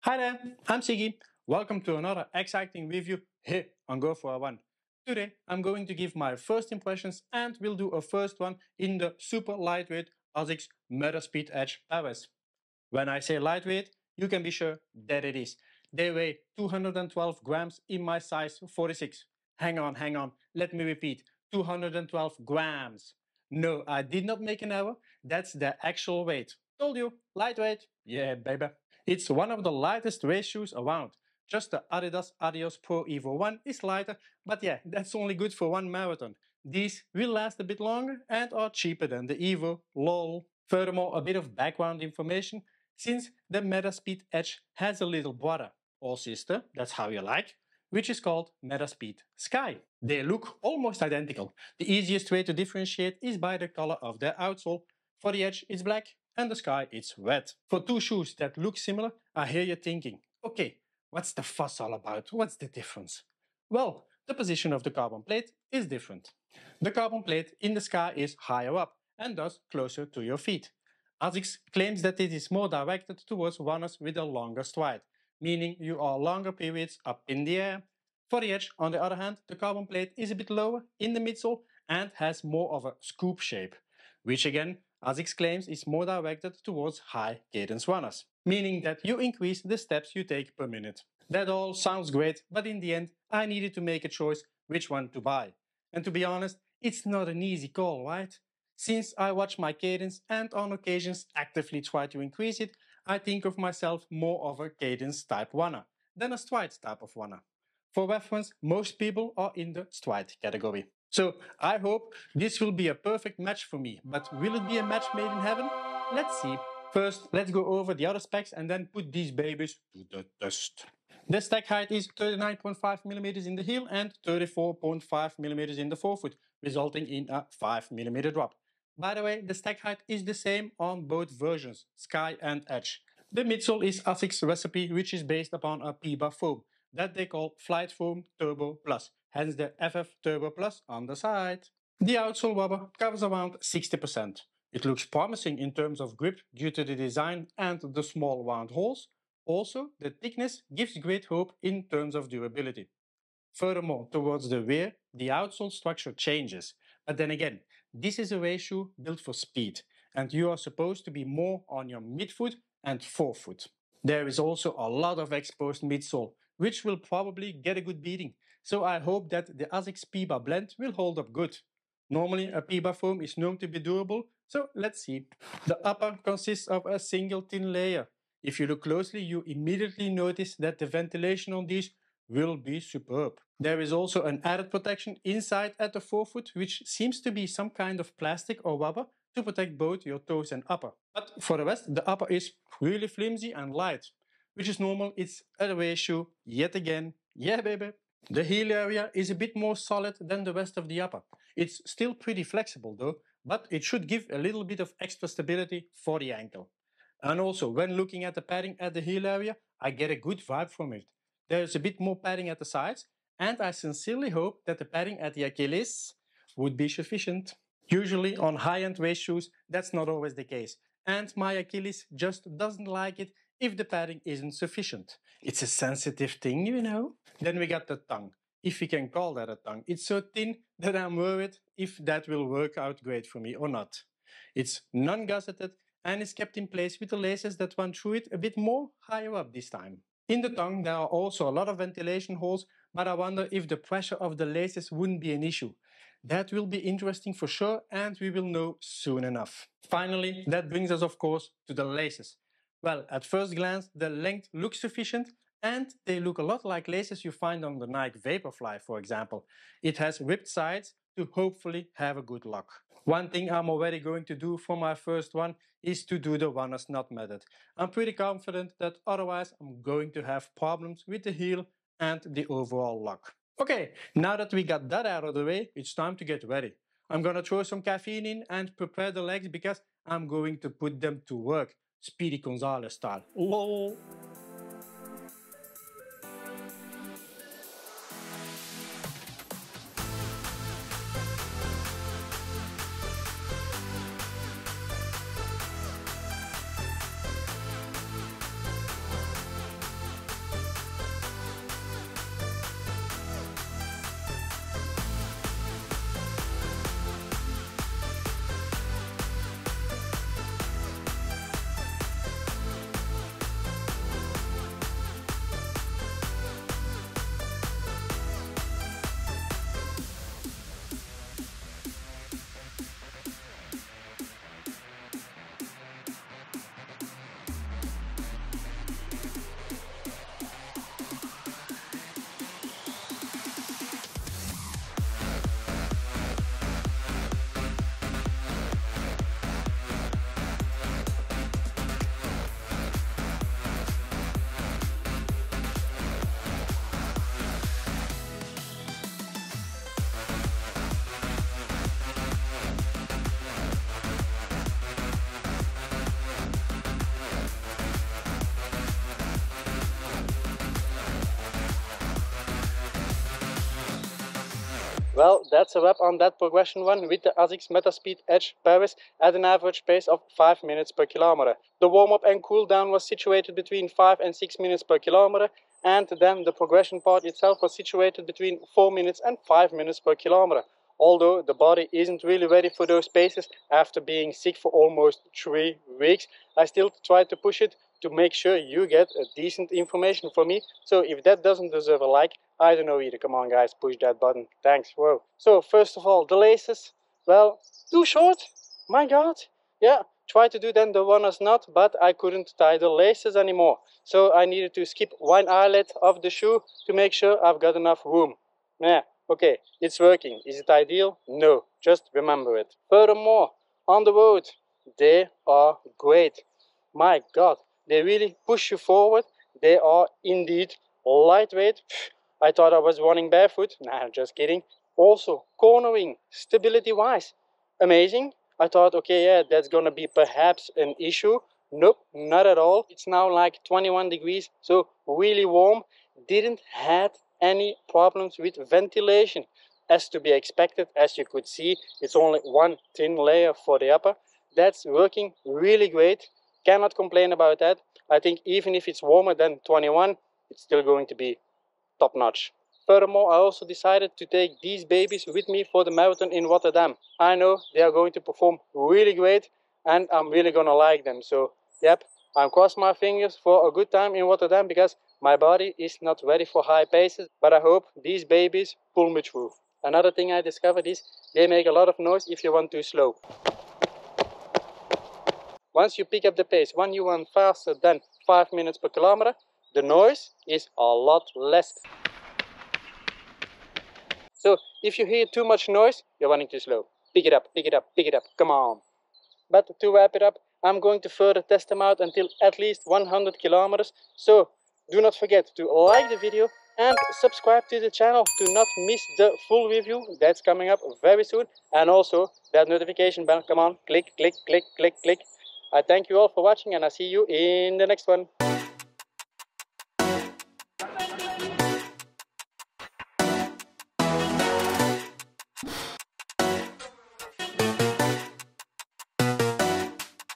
Hi there, I'm Siggy. Welcome to another exciting review here on Go For A Run. Today I'm going to give my first impressions and we'll do a first one in the super lightweight Asics Metaspeed Edge Paris. When I say lightweight, you can be sure that it is. They weigh 212 grams in my size 46. Hang on, let me repeat, 212 grams. No, I did not make an error, that's the actual weight. Told you, lightweight, yeah baby. It's one of the lightest race shoes around. Just the Adidas Adios Pro Evo 1 is lighter, but yeah, that's only good for one marathon. These will last a bit longer and are cheaper than the Evo, lol. Furthermore, a bit of background information, since the Metaspeed Edge has a little brother, or sister, that's how you like, which is called Metaspeed Sky. They look almost identical. The easiest way to differentiate is by the color of their outsole. For the Edge, it's black, and the Sky, it's red. For two shoes that look similar, I hear you thinking, okay, what's the fuss all about? What's the difference? Well, the position of the carbon plate is different. The carbon plate in the Sky is higher up, and thus closer to your feet. Asics claims that it is more directed towards runners with a longer stride, meaning you are longer periods up in the air. For the Edge, on the other hand, the carbon plate is a bit lower in the midsole and has more of a scoop shape, which again, Asics claims is more directed towards high cadence runners, meaning that you increase the steps you take per minute. That all sounds great, but in the end, I needed to make a choice which one to buy. And to be honest, it's not an easy call, right? Since I watch my cadence and on occasions actively try to increase it, I think of myself more of a cadence type runner than a stride type of runner. For reference, most people are in the stride category. So I hope this will be a perfect match for me, but will it be a match made in heaven? Let's see. First, let's go over the other specs and then put these babies to the test. The stack height is 39.5mm in the heel and 34.5mm in the forefoot, resulting in a 5mm drop. By the way, the stack height is the same on both versions, Sky and Edge. The midsole is Asics recipe, which is based upon a PBA foam that they call Flight Foam Turbo Plus, hence the FF Turbo Plus on the side. The outsole rubber covers around 60%. It looks promising in terms of grip due to the design and the small round holes. Also, the thickness gives great hope in terms of durability. Furthermore, towards the rear, the outsole structure changes. But then again, this is a race shoe built for speed, and you are supposed to be more on your midfoot and forefoot. There is also a lot of exposed midsole, which will probably get a good beating, so I hope that the Asics PBA blend will hold up good. Normally a PBA foam is known to be durable, so let's see. The upper consists of a single thin layer. If you look closely, you immediately notice that the ventilation on these will be superb. There is also an added protection inside at the forefoot, which seems to be some kind of plastic or rubber to protect both your toes and upper. But for the rest, the upper is really flimsy and light, which is normal. It's a race shoe yet again. Yeah baby. The heel area is a bit more solid than the rest of the upper. It's still pretty flexible though, but it should give a little bit of extra stability for the ankle. And also, when looking at the padding at the heel area, I get a good vibe from it. There is a bit more padding at the sides, and I sincerely hope that the padding at the Achilles would be sufficient. Usually on high-end race shoes, that's not always the case, and my Achilles just doesn't like it if the padding isn't sufficient. It's a sensitive thing, you know. Then we got the tongue, if we can call that a tongue. It's so thin that I'm worried if that will work out great for me or not. It's non-gusseted and is kept in place with the laces that run through it a bit more higher up this time. In the tongue there are also a lot of ventilation holes, but I wonder if the pressure of the laces wouldn't be an issue. That will be interesting for sure, and we will know soon enough. Finally, that brings us of course to the laces. Well, at first glance the length looks sufficient, and they look a lot like laces you find on the Nike Vaporfly, for example. It has ribbed sides to hopefully have a good lock. One thing I'm already going to do for my first one is to do the runner's knot method. I'm pretty confident that otherwise I'm going to have problems with the heel and the overall lock. Okay, now that we got that out of the way, it's time to get ready. I'm gonna throw some caffeine in and prepare the legs because I'm going to put them to work, Speedy Gonzales style. LOL! Well, that's a wrap on that progression one with the Asics Metaspeed Edge Paris at an average pace of 5 minutes per kilometer. The warm-up and cool-down was situated between 5 and 6 minutes per kilometer, and then the progression part itself was situated between 4 minutes and 5 minutes per kilometer. Although the body isn't really ready for those paces after being sick for almost 3 weeks, I still try to push it to make sure you get a decent information from me. So if that doesn't deserve a like, I don't know either. Come on guys, push that button. Thanks. Whoa. So first of all, the laces. Well, too short. My god. Yeah, try to do then the runners knot, but I couldn't tie the laces anymore. So I needed to skip one eyelet of the shoe to make sure I've got enough room. Yeah, okay, it's working. Is it ideal? No, just remember it. Furthermore, on the road, they are great. My god, they really push you forward. They are indeed lightweight. I thought I was running barefoot. Nah, just kidding. Also, cornering, stability-wise, amazing. I thought, okay, yeah, that's gonna be perhaps an issue. Nope, not at all. It's now like 21 degrees, so really warm. Didn't had any problems with ventilation. As to be expected, as you could see, it's only one thin layer for the upper. That's working really great. Cannot complain about that. I think even if it's warmer than 21, it's still going to be top notch. Furthermore, I also decided to take these babies with me for the marathon in Rotterdam. I know they are going to perform really great and I'm really gonna like them. So, yep, I'm crossing my fingers for a good time in Rotterdam because my body is not ready for high paces, but I hope these babies pull me through. Another thing I discovered is they make a lot of noise if you run too slow. Once you pick up the pace, when you run faster than 5 minutes per kilometer, the noise is a lot less. So if you hear too much noise, you're running too slow. Pick it up, pick it up, pick it up, come on. But to wrap it up, I'm going to further test them out until at least 100 kilometers. So do not forget to like the video and subscribe to the channel to not miss the full review. That's coming up very soon. And also that notification bell, come on, click, click, click, click, click. I thank you all for watching and I see you in the next one.